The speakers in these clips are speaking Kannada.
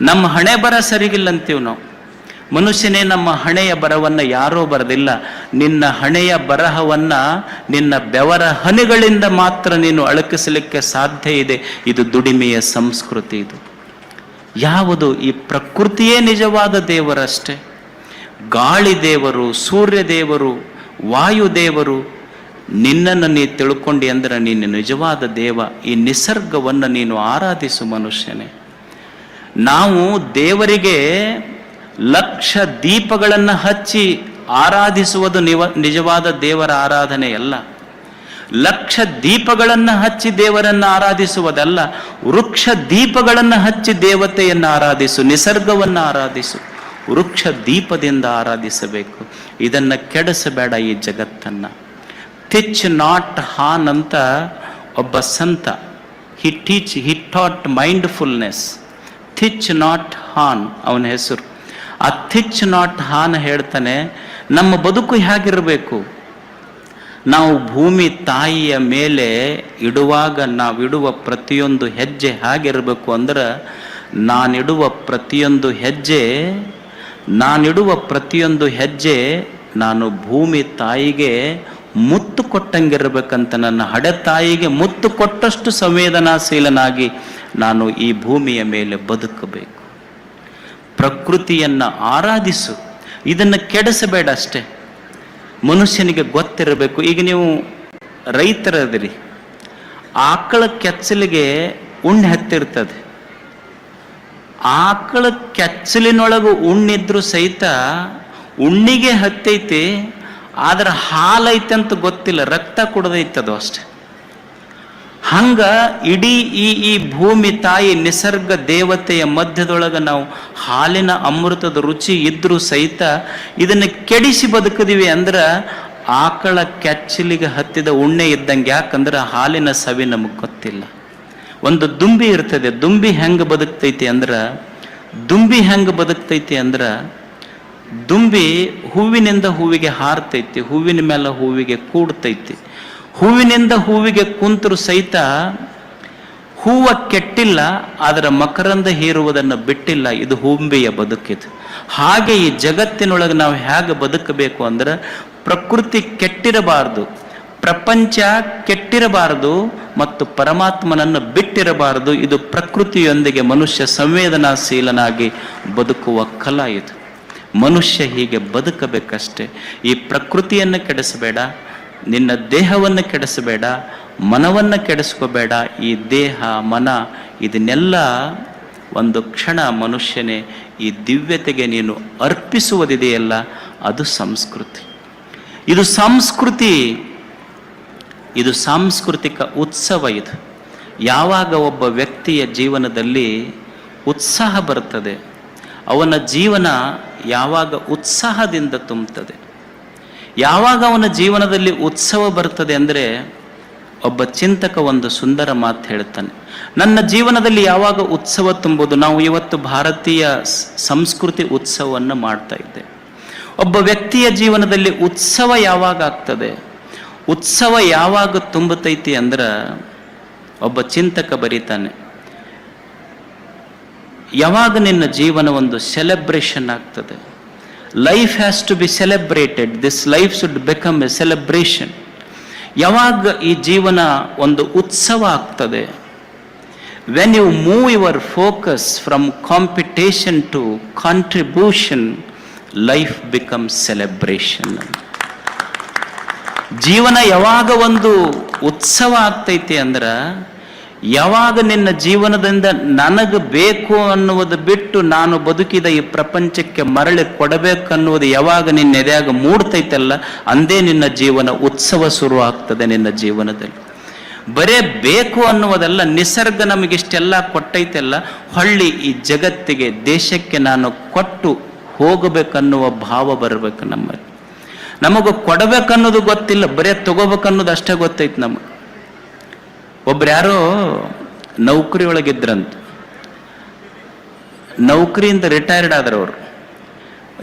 ನಮ್ಮ ಹಣೆ ಬರ ಸರಿಗಿಲ್ಲ ಅಂತೀವಿ ನಾವು. ಮನುಷ್ಯನೇ, ನಮ್ಮ ಹಣೆಯ ಬರವನ್ನು ಯಾರೂ ಬರೆದಿಲ್ಲ. ನಿನ್ನ ಹಣೆಯ ಬರಹವನ್ನ ನಿನ್ನ ಬೆವರ ಹನಿಗಳಿಂದ ಮಾತ್ರ ನೀನು ಅಳಕಿಸಲಿಕ್ಕೆ ಸಾಧ್ಯ ಇದೆ. ಇದು ದುಡಿಮೆಯ ಸಂಸ್ಕೃತಿ. ಇದು ಯಾವುದು? ಈ ಪ್ರಕೃತಿಯೇ ನಿಜವಾದ ದೇವರಷ್ಟೇ. ಗಾಳಿ ದೇವರು, ಸೂರ್ಯ ದೇವರು, ವಾಯುದೇವರು. ನಿನ್ನನ್ನು ನೀ ತಿಳ್ಕೊಂಡಿ ಅಂದ್ರೆ ನೀನು ನಿಜವಾದ ದೇವ. ಈ ನಿಸರ್ಗವನ್ನು ನೀನು ಆರಾಧಿಸು ಮನುಷ್ಯನೇ. ನಾವು ದೇವರಿಗೆ ಲಕ್ಷ ದೀಪಗಳನ್ನು ಹಚ್ಚಿ ಆರಾಧಿಸುವುದು ನಿಜವಾದ ದೇವರ ಆರಾಧನೆಯಲ್ಲ. ಲಕ್ಷ ದೀಪಗಳನ್ನು ಹಚ್ಚಿ ದೇವರನ್ನು ಆರಾಧಿಸುವುದಲ್ಲ. ವೃಕ್ಷ ದೀಪಗಳನ್ನು ಹಚ್ಚಿ ದೇವತೆಯನ್ನು ಆರಾಧಿಸು, ನಿಸರ್ಗವನ್ನು ಆರಾಧಿಸು. ವೃಕ್ಷ ದೀಪದಿಂದ ಆರಾಧಿಸಬೇಕು. ಇದನ್ನು ಕೆಡಿಸಬೇಡ ಈ ಜಗತ್ತನ್ನು. ಥಿಚ್ ನಾಟ್ ಹಾನ್ ಅಂತ ಒಬ್ಬ ಸಂತ, he taught mindfulness. Thich Nhat Hanh ಅವನ ಹೆಸರು. ಆ ಥಿಚ್ ನಾಟ್ ಹಾನ್ ಹೇಳ್ತಾನೆ, ನಮ್ಮ ಬದುಕು ಹೇಗಿರಬೇಕು? ನಾವು ಭೂಮಿ ತಾಯಿಯ ಮೇಲೆ ಇಡುವಾಗ ನಾವಿಡುವ ಪ್ರತಿಯೊಂದು ಹೆಜ್ಜೆ ಹೇಗಿರಬೇಕು ಅಂದ್ರೆ, ನಾನಿಡುವ ಪ್ರತಿಯೊಂದು ಹೆಜ್ಜೆ ನಾನು ಭೂಮಿ ತಾಯಿಗೆ ಮುತ್ತು ಕೊಟ್ಟಂಗಿರ್ಬೇಕಂತ. ನನ್ನ ಹಡೆ ತಾಯಿಗೆ ಮುತ್ತು ಕೊಟ್ಟಷ್ಟು ಸಂವೇದನಾಶೀಲನಾಗಿ ನಾನು ಈ ಭೂಮಿಯ ಮೇಲೆ ಬದುಕಬೇಕು. ಪ್ರಕೃತಿಯನ್ನು ಆರಾಧಿಸು, ಇದನ್ನು ಕೆಡಿಸಬೇಡ ಅಷ್ಟೇ. ಮನುಷ್ಯನಿಗೆ ಗೊತ್ತಿರಬೇಕು. ಈಗ ನೀವು ರೈತರದಿರಿ, ಆಕಳ ಕೆಚ್ಚಲಿಗೆ ಉಣ್ಣೆ ಹತ್ತಿರ್ತದೆ. ಆಕಳ ಕೆಚ್ಚಲಿನೊಳಗೆ ಉಣ್ಣಿದ್ರು ಸಹಿತ ಉಣ್ಣಿಗೆ ಹತ್ತೈತಿ, ಆದ್ರೆ ಹಾಲೈತೆ ಅಂತ ಗೊತ್ತಿಲ್ಲ, ರಕ್ತ ಕುಡ್ದೈತದು ಅಷ್ಟೆ. ಹಂಗ ಇಡೀ ಈ ಭೂಮಿ ತಾಯಿ ನಿಸರ್ಗ ದೇವತೆಯ ಮಧ್ಯದೊಳಗೆ ನಾವು ಹಾಲಿನ ಅಮೃತದ ರುಚಿ ಇದ್ರೂ ಸಹಿತ ಇದನ್ನು ಕೆಡಿಸಿ ಬದುಕಿದೀವಿ ಅಂದ್ರೆ ಆಕಳ ಕೆಚ್ಚಲಿಗೆ ಹತ್ತಿದ ಉಣ್ಣೆ ಇದ್ದಂಗೆ. ಯಾಕಂದ್ರೆ ಹಾಲಿನ ಸವಿ ನಮಗೆ ಗೊತ್ತಿಲ್ಲ. ಒಂದು ದುಂಬಿ ಇರ್ತದೆ. ದುಂಬಿ ಹೆಂಗೆ ಬದುಕ್ತೈತಿ ಅಂದ್ರೆ ದುಂಬಿ ಹೂವಿನಿಂದ ಹೂವಿಗೆ ಹಾರ್ತೈತಿ, ಹೂವಿನ ಮೇಲೆ ಹೂವಿಗೆ ಕೂಡ್ತೈತಿ. ಹೂವಿನಿಂದ ಹೂವಿಗೆ ಕುಂತರು ಸಹಿತ ಹೂವ ಕೆಟ್ಟಿಲ್ಲ, ಅದರ ಮಕರಂದ ಹೀರುವುದನ್ನು ಬಿಟ್ಟಿಲ್ಲ. ಇದು ಹೂಂಬಿಯ ಬದುಕಿದು. ಹಾಗೆ ಈ ಜಗತ್ತಿನೊಳಗೆ ನಾವು ಹೇಗೆ ಬದುಕಬೇಕು ಅಂದ್ರೆ, ಪ್ರಕೃತಿ ಕೆಟ್ಟಿರಬಾರದು, ಪ್ರಪಂಚ ಕೆಟ್ಟಿರಬಾರದು, ಮತ್ತು ಪರಮಾತ್ಮನನ್ನು ಬಿಟ್ಟಿರಬಾರದು. ಇದು ಪ್ರಕೃತಿಯೊಂದಿಗೆ ಮನುಷ್ಯ ಸಂವೇದನಾಶೀಲನಾಗಿ ಬದುಕುವ ಕಲಾ. ಇದು ಮನುಷ್ಯ ಹೀಗೆ ಬದುಕಬೇಕಷ್ಟೇ. ಈ ಪ್ರಕೃತಿಯನ್ನು ಕೆಡಿಸಬೇಡ, ನಿನ್ನ ದೇಹವನ್ನು ಕೆಡಿಸಬೇಡ, ಮನವನ್ನು ಕೆಡಿಸ್ಕೋಬೇಡ. ಈ ದೇಹ ಮನ ಇದನ್ನೆಲ್ಲ ಒಂದು ಕ್ಷಣ ಮನುಷ್ಯನೇ ಈ ದಿವ್ಯತೆಗೆ ನೀನು ಅರ್ಪಿಸುವುದಿದೆಯಲ್ಲ, ಅದು ಸಂಸ್ಕೃತಿ. ಇದು ಸಾಂಸ್ಕೃತಿಕ ಉತ್ಸವ. ಇದು ಯಾವಾಗ ಒಬ್ಬ ವ್ಯಕ್ತಿಯ ಜೀವನದಲ್ಲಿ ಉತ್ಸಾಹ ಬರ್ತದೆ, ಅವನ ಜೀವನ ಯಾವಾಗ ಉತ್ಸಾಹದಿಂದ ತುಂಬುತ್ತದೆ, ಯಾವಾಗ ಅವನ ಜೀವನದಲ್ಲಿ ಉತ್ಸವ ಬರ್ತದೆ ಅಂದರೆ, ಒಬ್ಬ ಚಿಂತಕ ಒಂದು ಸುಂದರ ಮಾತು ಹೇಳ್ತಾನೆ, ನನ್ನ ಜೀವನದಲ್ಲಿ ಯಾವಾಗ ಉತ್ಸವ ತುಂಬೋದು. ನಾವು ಇವತ್ತು ಭಾರತೀಯ ಸಂಸ್ಕೃತಿ ಉತ್ಸವವನ್ನು ಮಾಡ್ತಾ ಇದ್ದೇವೆ. ಒಬ್ಬ ವ್ಯಕ್ತಿಯ ಜೀವನದಲ್ಲಿ ಉತ್ಸವ ಯಾವಾಗ ಆಗ್ತದೆ, ಉತ್ಸವ ಯಾವಾಗ ತುಂಬತೈತಿ ಅಂದ್ರೆ, ಒಬ್ಬ ಚಿಂತಕ ಬರೀತಾನೆ, ಯಾವಾಗ ನಿನ್ನ ಜೀವನ ಒಂದು ಸೆಲೆಬ್ರೇಷನ್ ಆಗ್ತದೆ. Life has to be celebrated, this life should become a celebration. ಯಾವಾಗ ಈ ಜೀವನ ಒಂದು ಉತ್ಸವ ಆಗ್ತದೆ, when you move your focus from competition to contribution, life becomes celebration. ಜೀವನ ಯಾವಾಗ ಒಂದು ಉತ್ಸವ ಆಗ್ತೈತಿ ಅಂದ್ರೆ, ಯಾವಾಗ ನಿನ್ನ ಜೀವನದಿಂದ ನನಗೆ ಬೇಕು ಅನ್ನುವುದು ಬಿಟ್ಟು ನಾನು ಬದುಕಿದ ಈ ಪ್ರಪಂಚಕ್ಕೆ ಮರಳಿ ಕೊಡಬೇಕನ್ನುವುದು ಯಾವಾಗ ನಿನ್ನ ಎದೆಯಾಗ ಮೂಡ್ತೈತಲ್ಲ, ಅಂದೇ ನಿನ್ನ ಜೀವನ ಉತ್ಸವ ಶುರು ಆಗ್ತದೆ. ನಿನ್ನ ಜೀವನದಲ್ಲಿ ಬರೇ ಬೇಕು ಅನ್ನುವುದಲ್ಲ, ನಿಸರ್ಗ ನಮಗಿಷ್ಟೆಲ್ಲ ಕೊಟ್ಟೈತೆಲ್ಲ, ಹೊಳ್ಳಿ ಈ ಜಗತ್ತಿಗೆ ದೇಶಕ್ಕೆ ನಾನು ಕೊಟ್ಟು ಹೋಗಬೇಕನ್ನುವ ಭಾವ ಬರಬೇಕು ನಮ್ಮಲ್ಲಿ. ನಮಗೂ ಕೊಡಬೇಕನ್ನೋದು ಗೊತ್ತಿಲ್ಲ, ಬರೇ ತಗೋಬೇಕನ್ನೋದು ಅಷ್ಟೇ ಗೊತ್ತೈತಿ ನಮಗೆ. ಒಬ್ರು ಯಾರೋ ನೌಕರಿ ಒಳಗಿದ್ರಂತ, ನೌಕರಿಯಿಂದ ರಿಟೈರ್ಡ್ ಆದ್ರು. ಅವರು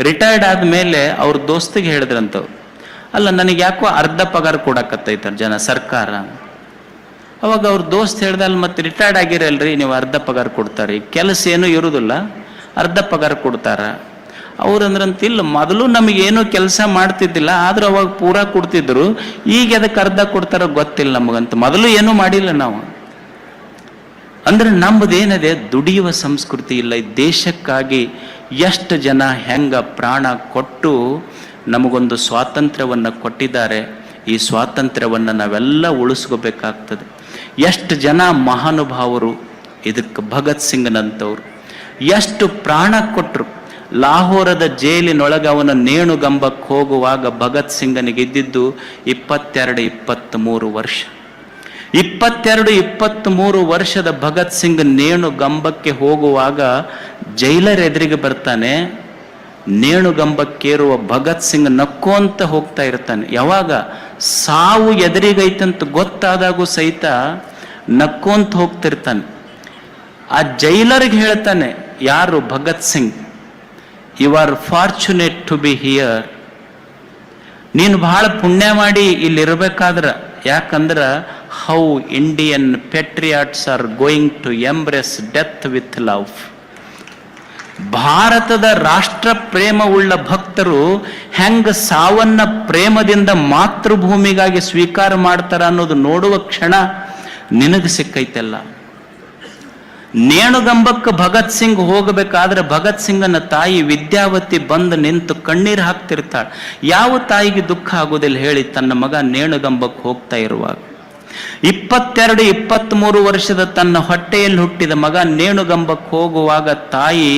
ರಿಟೈರ್ಡ್ ಆದ್ಮೇಲೆ ಅವ್ರ ದೋಸ್ತಿಗೆ ಹೇಳಿದ್ರಂತವ್ರು, ಅಲ್ಲ ನನಗೆ ಯಾಕೋ ಅರ್ಧ ಪಗಾರ ಕೊಡಕತ್ತೈತಾರ ಜನ ಸರ್ಕಾರ. ಅವಾಗ ಅವ್ರ ದೋಸ್ತ್ ಹೇಳ್ದಲ್ಲ, ಮತ್ತೆ ರಿಟೈರ್ಡ್ ಆಗಿರಲ್ರಿ ನೀವು ಅರ್ಧ ಪಗಾರ ಕೊಡ್ತಾರೆ, ಕೆಲಸ ಏನೂ ಇರುವುದಿಲ್ಲ, ಅರ್ಧ ಪಗಾರ ಕೊಡ್ತಾರ. ಅವ್ರಂದ್ರಂತಿಲ್ಲ, ಮೊದಲು ನಮಗೇನು ಕೆಲಸ ಮಾಡ್ತಿದ್ದಿಲ್ಲ, ಆದ್ರೂ ಅವಾಗ ಪೂರಾ ಕೊಡ್ತಿದ್ರು, ಈಗ ಅದಕ್ಕೆ ಅರ್ಧ ಕೊಡ್ತಾರ ಗೊತ್ತಿಲ್ಲ ನಮಗಂತ. ಮೊದಲು ಏನೂ ಮಾಡಿಲ್ಲ ನಾವು. ಅಂದ್ರೆ ನಮ್ಮದೇನಿದೆ, ದುಡಿಯುವ ಸಂಸ್ಕೃತಿ ಇಲ್ಲ. ಈ ದೇಶಕ್ಕಾಗಿ ಎಷ್ಟು ಜನ ಹೆಂಗ ಪ್ರಾಣ ಕೊಟ್ಟು ನಮಗೊಂದು ಸ್ವಾತಂತ್ರ್ಯವನ್ನು ಕೊಟ್ಟಿದ್ದಾರೆ. ಈ ಸ್ವಾತಂತ್ರ್ಯವನ್ನು ನಾವೆಲ್ಲ ಉಳಿಸ್ಕೋಬೇಕಾಗ್ತದೆ. ಎಷ್ಟು ಜನ ಮಹಾನುಭಾವರು ಇದಕ್ಕೆ, ಭಗತ್ ಸಿಂಗ್ನಂಥವ್ರು ಎಷ್ಟು ಪ್ರಾಣ ಕೊಟ್ಟರು. ಲಾಹೋರದ ಜೈಲಿನೊಳಗೆ ಅವನ ನೇಣುಗಂಬಕ್ಕೆ ಹೋಗುವಾಗ ಭಗತ್ ಸಿಂಗನಿಗೆ ಇದ್ದಿದ್ದು 22-23 ವರ್ಷ. 22-23 ವರ್ಷದ ಭಗತ್ ಸಿಂಗ್ ನೇಣುಗಂಬಕ್ಕೆ ಹೋಗುವಾಗ ಜೈಲರ್ ಎದುರಿಗೆ ಬರ್ತಾನೆ. ನೇಣುಗಂಬಕ್ಕೇರುವ ಭಗತ್ ಸಿಂಗ್ ನಕ್ಕೋಂತ ಹೋಗ್ತಾ ಇರ್ತಾನೆ. ಯಾವಾಗ ಸಾವು ಎದುರಿಗೈತಂತ ಗೊತ್ತಾದಾಗೂ ಸಹಿತ ನಕ್ಕೋಂತ ಹೋಗ್ತಿರ್ತಾನೆ. ಆ ಜೈಲರ್ಗೆ ಹೇಳ್ತಾನೆ, ಯಾರು Bhagat Singh, you are fortunate to be here. ನೀನು ಬಹಳ ಪುಣ್ಯ ಮಾಡಿ ಇಲ್ಲಿರ್ಬೇಕಾದ್ರ. ಯಾಕಂದ್ರ how Indian patriots are going to embrace death with love. ಭಾರತದ ರಾಷ್ಟ್ರ ಪ್ರೇಮ ಉಳ್ಳ ಭಕ್ತರು ಹೆಂಗ ಸಾವನ್ನ ಪ್ರೇಮದಿಂದ ಮಾತೃಭೂಮಿಗಾಗಿ ಸ್ವೀಕಾರ ಮಾಡ್ತಾರ ಅನ್ನೋದು ನೋಡುವ ಕ್ಷಣ ನಿನಗೆ ಸಿಕ್ಕೈತೆಲ್ಲ. ನೇಣುಗಂಬಕ್ಕೆ ಭಗತ್ ಸಿಂಗ್ ಹೋಗಬೇಕಾದ್ರೆ ಭಗತ್ ಸಿಂಗನ ತಾಯಿ ವಿದ್ಯಾವತಿ ಬಂದು ನಿಂತು ಕಣ್ಣೀರು ಹಾಕ್ತಿರ್ತಾಳೆ. ಯಾವ ತಾಯಿಗೆ ದುಃಖ ಆಗೋದಿಲ್ಲ ಹೇಳಿ, ತನ್ನ ಮಗ ನೇಣುಗಂಬಕ್ಕೆ ಹೋಗ್ತಾ ಇರುವಾಗ. 22-23 ವರ್ಷದ ತನ್ನ ಹೊಟ್ಟೆಯಲ್ಲಿ ಹುಟ್ಟಿದ ಮಗ ನೇಣುಗಂಬಕ್ಕೆ ಹೋಗುವಾಗ ತಾಯಿ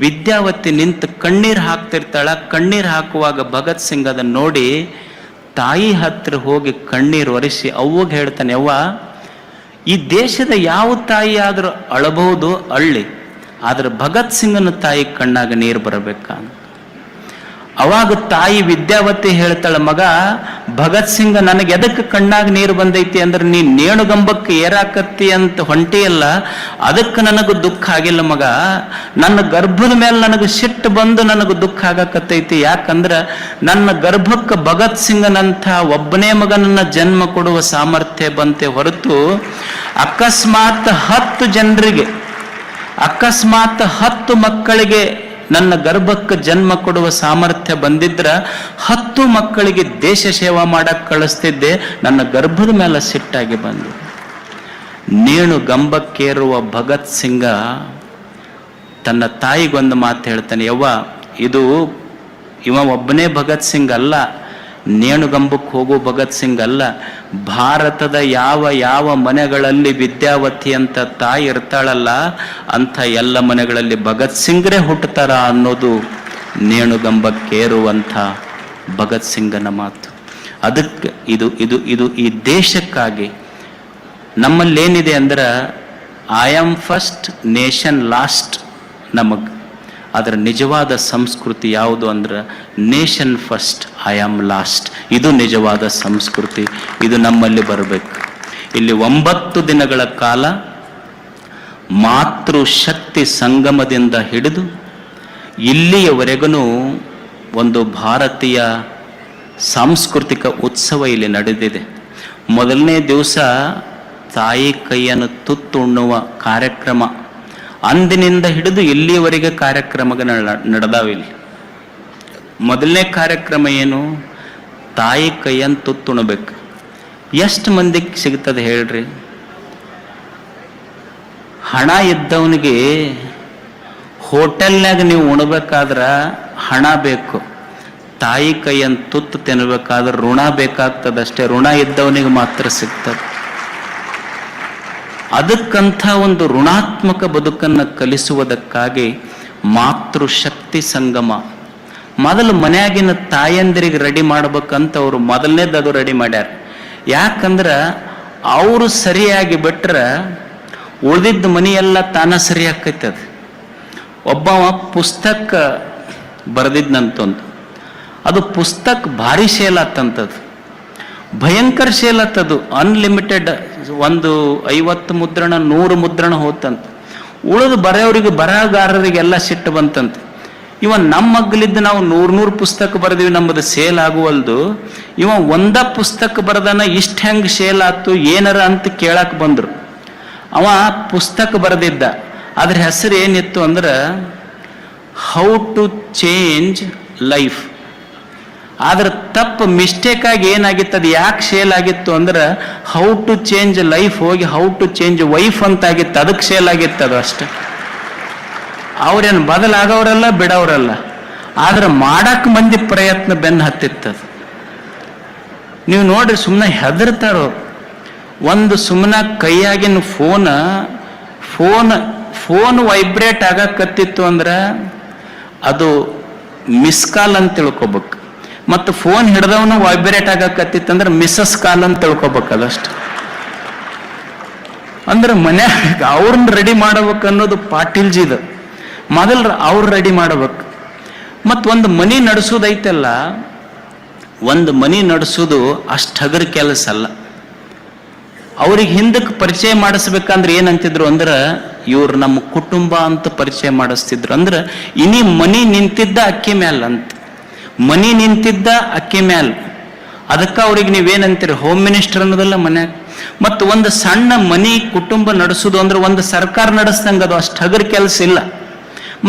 ವಿದ್ಯಾವತಿ ನಿಂತು ಕಣ್ಣೀರು ಹಾಕ್ತಿರ್ತಾಳ. ಕಣ್ಣೀರು ಹಾಕುವಾಗ ಭಗತ್ ಸಿಂಗ್ ಅದನ್ನು ನೋಡಿ ತಾಯಿ ಹತ್ರ ಹೋಗಿ ಕಣ್ಣೀರು ಒರೆಸಿ ಅವ್ವಗೆ ಹೇಳ್ತಾನೆ, ಅವ್ವ, ಈ ದೇಶದ ಯಾವ ತಾಯಿ ಆದ್ರೂ ಅಳಬಹುದು, ಅಳ್ಳಿ, ಆದ್ರೆ ಭಗತ್ ಸಿಂಗನ ತಾಯಿ ಕಣ್ಣಾಗ ನೀರು ಬರಬೇಕ. ಅವಾಗ ತಾಯಿ ವಿದ್ಯಾವತಿ ಹೇಳ್ತಾಳ, ಮಗ ಭಗತ್ ಸಿಂಗ ನನಗೆ ಎದಕ್ಕೆ ಕಣ್ಣಾಗ ನೀರು ಬಂದೈತಿ ಅಂದ್ರೆ ನೀನ್ ನೇಣುಗಂಬಕ್ಕೆ ಏರಾಕತ್ತಿ ಅಂತ ಹೊಂಟಿಯಲ್ಲ, ಅದಕ್ಕೆ ನನಗೂ ದುಃಖ ಆಗಿಲ್ಲ ಮಗ. ನನ್ನ ಗರ್ಭದ ಮೇಲೆ ನನಗೆ ಸಿಟ್ಟು ಬಂದು ನನಗೆ ದುಃಖ ಆಗಕತ್ತೈತಿ. ಯಾಕಂದ್ರ ನನ್ನ ಗರ್ಭಕ್ಕೆ ಭಗತ್ ಸಿಂಗನಂಥ ಒಬ್ಬನೇ ಮಗನನ್ನ ಜನ್ಮ ಕೊಡುವ ಸಾಮರ್ಥ್ಯ ಬಂತೆ ಹೊರತು ಅಕಸ್ಮಾತ್ 10 ಜನರಿಗೆ, ಅಕಸ್ಮಾತ್ 10 ಮಕ್ಕಳಿಗೆ ನನ್ನ ಗರ್ಭಕ್ಕೆ ಜನ್ಮ ಕೊಡುವ ಸಾಮರ್ಥ್ಯ ಬಂದಿದ್ರ 10 ಮಕ್ಕಳಿಗೆ ದೇಶ ಸೇವಾ ಮಾಡಕ್ ಕಳಿಸ್ತಿದ್ದೆ. ನನ್ನ ಗರ್ಭದ ಮೇಲೆ ಸಿಟ್ಟಾಗಿ ಬಂದು ನೇಣುಗಂಬಕ್ಕೇರುವ ಭಗತ್ ಸಿಂಗ ತನ್ನ ತಾಯಿಗೊಂದು ಮಾತು ಹೇಳ್ತಾನೆ, ಯವ್ವ, ಇದು ಇವ ಒಬ್ಬನೇ ಭಗತ್ ಸಿಂಗ್ ಅಲ್ಲ, ನೇಣುಗಂಬಕ್ಕೆ ಹೋಗೋ ಭಗತ್ ಸಿಂಗ್ ಅಲ್ಲ. ಭಾರತದ ಯಾವ ಯಾವ ಮನೆಗಳಲ್ಲಿ ವಿದ್ಯಾವತಿ ಅಂತ ತಾಯಿ ಇರ್ತಾಳಲ್ಲ, ಅಂಥ ಎಲ್ಲ ಮನೆಗಳಲ್ಲಿ ಭಗತ್ ಸಿಂಗ್ರೇ ಹುಟ್ಟುತ್ತಾರ ಅನ್ನೋದು ನೇಣುಗಂಬಕ್ಕೇರುವಂಥ ಭಗತ್ ಸಿಂಗನ ಮಾತು. ಅದಕ್ಕೆ ಇದು ಇದು ಇದು ಈ ದೇಶಕ್ಕಾಗಿ ನಮ್ಮಲ್ಲೇನಿದೆ ಅಂದ್ರೆ I am first, nation last ನಮಗೆ. ಅದರ ನಿಜವಾದ ಸಂಸ್ಕೃತಿ ಯಾವುದು ಅಂದ್ರೆ nation first, I am last. ಇದು ನಿಜವಾದ ಸಂಸ್ಕೃತಿ. ಇದು ನಮ್ಮಲ್ಲಿ ಬರಬೇಕು. ಇಲ್ಲಿ 9 ದಿನಗಳ ಕಾಲ ಮಾತೃಶಕ್ತಿ ಸಂಗಮದಿಂದ ಹಿಡಿದು ಇಲ್ಲಿಯವರೆಗೂ ಒಂದು ಭಾರತೀಯ ಸಾಂಸ್ಕೃತಿಕ ಉತ್ಸವ ಇಲ್ಲಿ ನಡೆದಿದೆ. ಮೊದಲನೇ ದಿವಸ ತಾಯಿ ಕೈಯನ್ನು ತುತ್ತುಣ್ಣುವ ಕಾರ್ಯಕ್ರಮ, ಅಂದಿನಿಂದ ಹಿಡಿದು ಇಲ್ಲಿಯವರೆಗೆ ಕಾರ್ಯಕ್ರಮಗಳು ನಡೆದಾವಿಲ್ಲಿ. ಮೊದಲನೇ ಕಾರ್ಯಕ್ರಮ ಏನು? ತಾಯಿ ಕೈಯನ್ನು ತುತ್ತುಣಬೇಕು. ಎಷ್ಟು ಮಂದಿಗೆ ಸಿಗ್ತದೆ ಹೇಳ್ರಿ? ಹಣ ಇದ್ದವನಿಗೆ ಹೋಟೆಲ್ನಾಗ ನೀವು ಉಣ್ಬೇಕಾದ್ರೆ ಹಣ ಬೇಕು, ತಾಯಿ ಕೈಯನ್ನು ತುತ್ತು ತಿನ್ನಬೇಕಾದ್ರೆ ಋಣ ಬೇಕಾಗ್ತದಷ್ಟೇ. ಋಣ ಇದ್ದವನಿಗೆ ಮಾತ್ರ ಸಿಗ್ತದೆ. ಅದಕ್ಕಂಥ ಒಂದು ಋಣಾತ್ಮಕ ಬದುಕನ್ನು ಕಲಿಸುವುದಕ್ಕಾಗಿ ಮಾತೃಶಕ್ತಿ ಸಂಗಮ ಮೊದಲು ಮನೆಯಾಗಿನ ತಾಯಂದಿರಿಗೆ ರೆಡಿ ಮಾಡ್ಬೇಕಂತ ಅವರು ಮೊದಲನೇದು ಅದು ರೆಡಿ ಮಾಡ್ಯಾರ. ಯಾಕಂದ್ರೆ ಅವರು ಸರಿಯಾಗಿ ಬಿಟ್ರೆ ಉಳಿದಿದ್ದ ಮನೆಯೆಲ್ಲ ತಾನ ಸರಿ ಆಕೈತದ. ಒಬ್ಬವ ಪುಸ್ತಕ ಬರೆದಿದ್ನಂತಂದು, ಅದು ಪುಸ್ತಕ ಭಾರಿ ಸೇಲ್ ಆತಂತದ್ದು, ಭಯಂಕರ ಸೇಲ್ ಆತದು. ಅನ್ಲಿಮಿಟೆಡ್ ಒಂದು 50 ಮುದ್ರಣ 100 ಮುದ್ರಣ ಹೋತಂತ. ಉಳಿದು ಬರೆಯವರಿಗೆ ಬರಹಗಾರರಿಗೆಲ್ಲ ಸಿಟ್ಟು ಬಂತಂತ. ಇವ ನಮ್ಮ ಮಗ್ಗಲಿದ್ದು ನಾವು 100 ಪುಸ್ತಕ ಬರೆದಿವಿ, ನಮ್ಮದು ಸೇಲ್ ಆಗುವಲ್ದು. ಇವ ಒಂದ ಪುಸ್ತಕ ಬರೆದನ ಇಷ್ಟ ಹೆಂಗ್ ಸೇಲ್ ಆತು ಏನಾರ ಅಂತ ಕೇಳಕ್ ಬಂದ್ರು. ಅವ ಪುಸ್ತಕ ಬರೆದಿದ್ದ, ಅದ್ರ ಹೆಸರು ಏನಿತ್ತು ಅಂದ್ರೆ ಹೌ ಟು ಚೇಂಜ್ ಲೈಫ್. ಆದ್ರೆ ತಪ್ಪು ಮಿಸ್ಟೇಕ್ ಆಗಿ ಏನಾಗಿತ್ತು, ಅದು ಯಾಕೆ ಸೇಲ್ ಆಗಿತ್ತು ಅಂದ್ರೆ ಹೌ ಟು ಚೇಂಜ್ ಲೈಫ್ ಹೋಗಿ ಹೌ ಟು ಚೇಂಜ್ ವೈಫ್ ಅಂತ ಆಗಿತ್ತು, ಅದಕ್ಕೆ ಸೇಲ್ ಆಗಿತ್ತು ಅದು ಅಷ್ಟೆ. ಅವ್ರೇನು ಬದಲಾಗವ್ರಲ್ಲ ಬಿಡೋರಲ್ಲ, ಆದ್ರೆ ಮಾಡಕ್ ಮಂದಿ ಪ್ರಯತ್ನ ಬೆನ್ನು ಹತ್ತಿತ್ತದು. ನೀವು ನೋಡ್ರಿ ಸುಮ್ಮನೆ ಹೆದರ್ತಾರೋ. ಒಂದು ಸುಮ್ಮನೆ ಕೈಯಾಗಿನ ಫೋನ್ ವೈಬ್ರೇಟ್ ಆಗಕತ್ತಿತ್ತು ಅಂದ್ರೆ ಅದು ಮಿಸ್ ಕಾಲ್ ಅಂತ ತಿಳ್ಕೊಬೇಕು, ಮತ್ತು ಫೋನ್ ಹಿಡ್ದವನು ವೈಬ್ರೇಟ್ ಆಗಕತ್ತಿತ್ತಂದ್ರೆ ಮಿಸ್ಸಸ್ ಕಾಲ್ ಅಂತ ತಿಳ್ಕೊಬೇಕು. ಅದಷ್ಟು ಅಂದ್ರೆ ಮನ್ಯಾಗ ಅವ್ರನ್ನ ರೆಡಿ ಮಾಡಬೇಕು ಅನ್ನೋದು ಪಾಟೀಲ್ಜಿದು. ಮೊದಲು ಅವ್ರು ರೆಡಿ ಮಾಡಬೇಕು. ಮತ್ತು ಒಂದು ಮನಿ ನಡೆಸೋದೈತಲ್ಲ, ಒಂದು ಮನಿ ನಡೆಸೋದು ಅಷ್ಟು ಹಗರ ಕೆಲಸ ಅಲ್ಲ. ಅವ್ರಿಗೆ ಹಿಂದಕ್ಕೆ ಪರಿಚಯ ಮಾಡಿಸ್ಬೇಕಂದ್ರೆ ಏನಂತಿದ್ರು ಅಂದ್ರೆ ಇವ್ರು ನಮ್ಮ ಕುಟುಂಬ ಅಂತ ಪರಿಚಯ ಮಾಡಿಸ್ತಿದ್ರು. ಅಂದ್ರೆ ಇನಿ ಮನಿ ನಿಂತಿದ್ದ ಅಕ್ಕಿ ಮ್ಯಾಲ ಅಂತ, ಮನಿ ನಿಂತಿದ್ದ ಅಕ್ಕಿ ಮ್ಯಾಲ. ಅದಕ್ಕೆ ಅವ್ರಿಗೆ ನೀವೇನಂತೀರಿ, ಹೋಮ್ ಮಿನಿಸ್ಟರ್ ಅನ್ನೋದಲ್ಲ ಮನ್ಯಾಗ. ಮತ್ತು ಒಂದು ಸಣ್ಣ ಮನಿ ಕುಟುಂಬ ನಡೆಸೋದು ಅಂದ್ರೆ ಒಂದು ಸರ್ಕಾರ ನಡೆಸ್ದಂಗೆ, ಅದು ಅಷ್ಟು ಹಗರ ಕೆಲಸ ಇಲ್ಲ.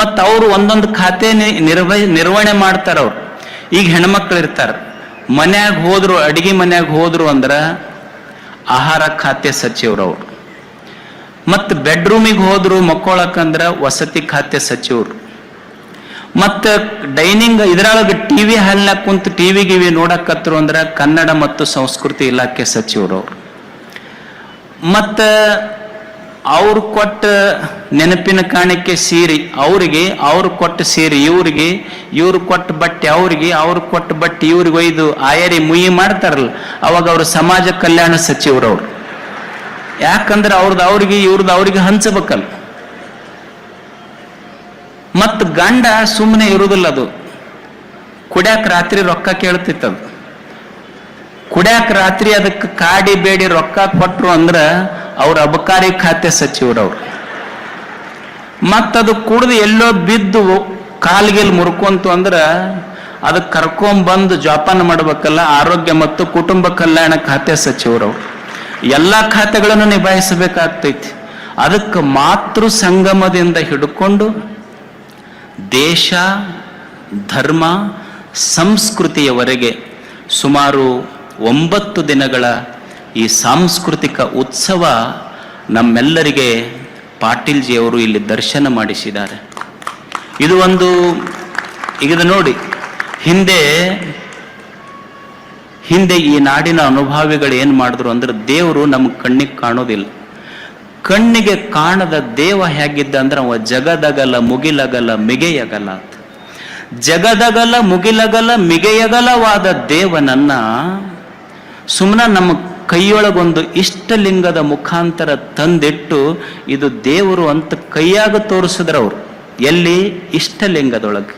ಮತ್ತು ಅವರು ಒಂದೊಂದು ಖಾತೆ ನಿರ್ವಹಣೆ ಮಾಡ್ತಾರ. ಅವ್ರು ಈಗ ಹೆಣ್ಮಕ್ಳು ಇರ್ತಾರ, ಮನ್ಯಾಗ ಹೋದ್ರು, ಅಡಿಗೆ ಮನ್ಯಾಗ ಹೋದ್ರು ಅಂದ್ರೆ ಆಹಾರ ಖಾತೆ ಸಚಿವರವ್ರು. ಮತ್ತು ಬೆಡ್ರೂಮಿಗೆ ಹೋದ್ರು ಮಕ್ಕೊಳಕಂದ್ರ ವಸತಿ ಖಾತೆ ಸಚಿವರು. ಮತ್ತು ಡೈನಿಂಗ್ ಇದ್ರೊಳಗೆ ಟಿವಿ ಹಾಲ್ನಾಗ ಕುಂತು ಟಿವಿ ಗಿವಿ ನೋಡಕತ್ರು ಅಂದ್ರೆ ಕನ್ನಡ ಮತ್ತು ಸಂಸ್ಕೃತಿ ಇಲಾಖೆ ಸಚಿವರವ್ರು. ಮತ್ತು ಅವ್ರು ಕೊಟ್ಟ ನೆನಪಿನ ಕಾಣಿಕೆ ಸೀರೆ ಅವರಿಗೆ, ಅವ್ರು ಕೊಟ್ಟ ಸೀರೆ ಇವ್ರಿಗೆ, ಇವ್ರು ಕೊಟ್ಟ ಬಟ್ಟೆ ಅವ್ರಿಗೆ, ಅವ್ರು ಕೊಟ್ಟ ಬಟ್ಟೆ ಇವ್ರಿಗೆ ಒಯ್ದು ಆಯರಿ ಮುಯಿ ಮಾಡ್ತಾರಲ್ಲ, ಅವಾಗ ಅವರು ಸಮಾಜ ಕಲ್ಯಾಣ ಸಚಿವರವ್ರು. ಯಾಕಂದ್ರೆ ಅವ್ರಿಗೆ ಇವ್ರದ್ದು ಅವ್ರಿಗೆ ಹಂಚಬೇಕಲ್ಲ. ಮತ್ತು ಗಂಡ ಸುಮ್ಮನೆ ಇರುವುದಿಲ್ಲ, ಅದು ಕುಡ್ಯಾಕ ರಾತ್ರಿ ರೊಕ್ಕ ಕೇಳ್ತಿತ್ತದು. ಕುಡ್ಯಾಕ ರಾತ್ರಿ ಅದಕ್ಕೆ ಕಾಡಿ ಬೇಡಿ ರೊಕ್ಕ ಕೊಟ್ರು ಅಂದ್ರೆ ಅವ್ರ ಅಬಕಾರಿ ಖಾತೆ ಸಚಿವರವ್ರು. ಮತ್ತದು ಕುಡ್ದು ಎಲ್ಲೋ ಬಿದ್ದು ಕಾಲ್ಗೆಲ್ ಮುರ್ಕೊಂತು ಅಂದ್ರೆ ಅದಕ್ಕೆ ಕರ್ಕೊಂಬಂದು ಜೋಪಾನ ಮಾಡ್ಬೇಕಲ್ಲ, ಆರೋಗ್ಯ ಮತ್ತು ಕುಟುಂಬ ಕಲ್ಯಾಣ ಖಾತೆ ಸಚಿವರವ್ರು. ಎಲ್ಲ ಖಾತೆಗಳನ್ನು ನಿಭಾಯಿಸಬೇಕಾಗ್ತೈತಿ. ಅದಕ್ಕೆ ಮಾತೃ ಸಂಗಮದಿಂದ ಹಿಡ್ಕೊಂಡು ದೇಶ, ಧರ್ಮ, ಸಂಸ್ಕೃತಿಯವರೆಗೆ ಸುಮಾರು 9 ದಿನಗಳ ಈ ಸಾಂಸ್ಕೃತಿಕ ಉತ್ಸವ ನಮ್ಮೆಲ್ಲರಿಗೆ ಪಾಟೀಲ್ಜಿಯವರು ಇಲ್ಲಿ ದರ್ಶನ ಮಾಡಿಸಿದ್ದಾರೆ. ಇದು ಒಂದು ಈಗ ನೋಡಿ, ಹಿಂದೆ ಈ ನಾಡಿನ ಅನುಭಾವಿಗಳು ಏನು ಮಾಡಿದ್ರು ಅಂದ್ರೆ, ದೇವರು ನಮ್ಮ ಕಣ್ಣಿಗೆ ಕಾಣೋದಿಲ್ಲ. ಕಣ್ಣಿಗೆ ಕಾಣದ ದೇವ ಹೇಗಿದ್ದ ಅಂದ್ರೆ ಅವ ಜಗದಗಲ ಮುಗಿಲಗಲ ಮಿಗೆಯಗಲ. ಜಗದಗಲ ಮುಗಿಲಗಲ ಮಿಗೆಯಗಲವಾದ ದೇವನನ್ನ ಸುಮ್ಮನೆ ನಮ್ಮ ಕೈಯೊಳಗೊಂದು ಇಷ್ಟಲಿಂಗದ ಮುಖಾಂತರ ತಂದಿಟ್ಟು ಇದು ದೇವರು ಅಂತ ಕೈಯಾಗ ತೋರಿಸಿದ್ರವ್ರು. ಎಲ್ಲಿ? ಇಷ್ಟಲಿಂಗದೊಳಗೆ.